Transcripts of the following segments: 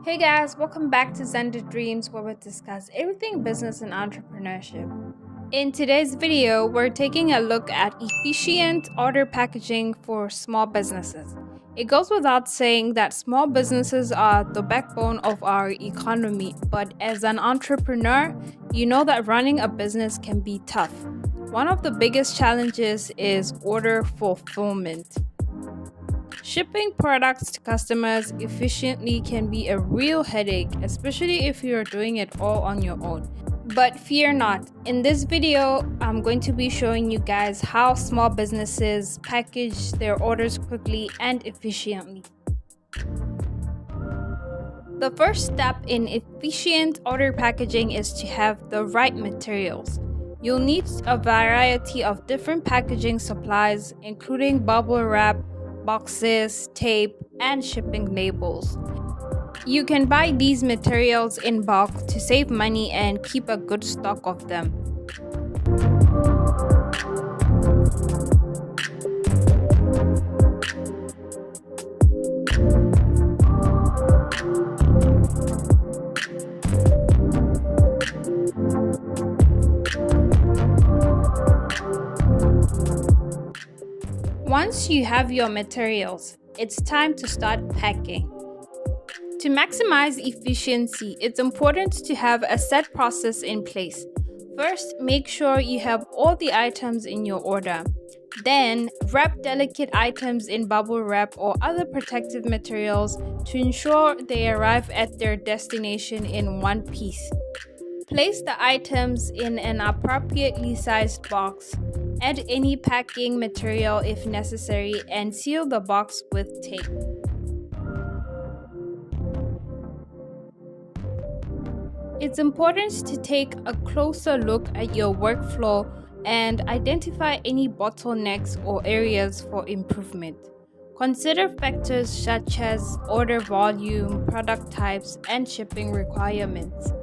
Hey guys, welcome back to Zandergdrive, where we discuss everything business and entrepreneurship. In today's video, we're taking a look at efficient order packaging for small businesses. It goes without saying that small businesses are the backbone of our economy, but as an entrepreneur, you know that running a business can be tough. One of the biggest challenges is order fulfillment. Shipping products to customers efficiently can be a real headache, especially if you're doing it all on your own. But fear not, in this video, I'm going to be showing you guys how small businesses package their orders quickly and efficiently. The first step in efficient order packaging is to have the right materials. You'll need a variety of different packaging supplies, including bubble wrap, boxes, tape, and shipping labels. You can buy these materials in bulk to save money and keep a good stock of them. Once you have your materials, it's time to start packing. To maximize efficiency, it's important to have a set process in place. First, make sure you have all the items in your order. Then, wrap delicate items in bubble wrap or other protective materials to ensure they arrive at their destination in one piece. Place the items in an appropriately sized box. Add any packing material if necessary and seal the box with tape. It's important to take a closer look at your workflow and identify any bottlenecks or areas for improvement. Consider factors such as order volume, product types, and shipping requirements.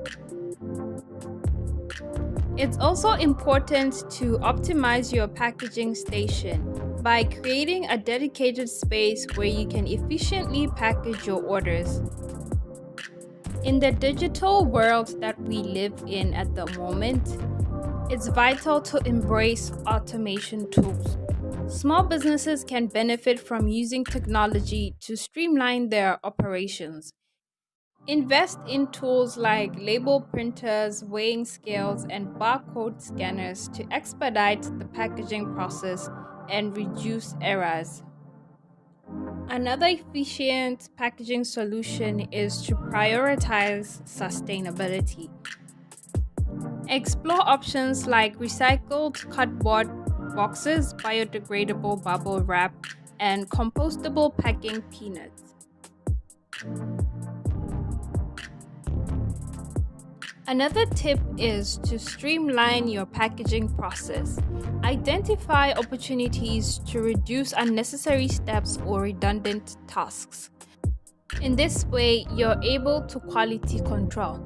It's also important to optimize your packaging station by creating a dedicated space where you can efficiently package your orders. In the digital world that we live in at the moment, it's vital to embrace automation tools. Small businesses can benefit from using technology to streamline their operations. Invest in tools like label printers, weighing scales, and barcode scanners to expedite the packaging process and reduce errors. Another efficient packaging solution is to prioritize sustainability. Explore options like recycled cardboard boxes, biodegradable bubble wrap, and compostable packing peanuts. Another tip is to streamline your packaging process. Identify opportunities to reduce unnecessary steps or redundant tasks. In this way, you're able to quality control.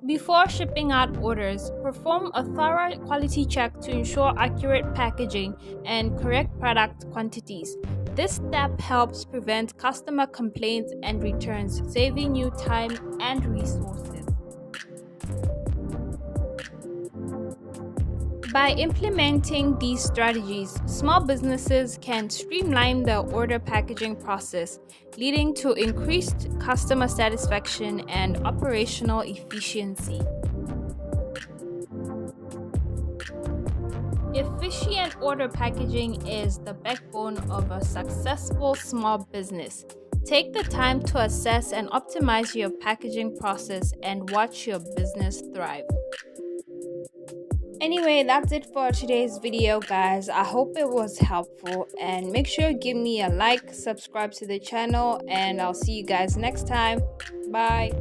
Before shipping out orders, perform a thorough quality check to ensure accurate packaging and correct product quantities. This step helps prevent customer complaints and returns, saving you time and resources. By implementing these strategies, small businesses can streamline the order packaging process, leading to increased customer satisfaction and operational efficiency. Efficient order packaging is the backbone of a successful small business. Take the time to assess and optimize your packaging process and watch your business thrive. Anyway, that's it for today's video, guys. I hope it was helpful, and make sure you give me a like, subscribe to the channel, and I'll see you guys next time. Bye.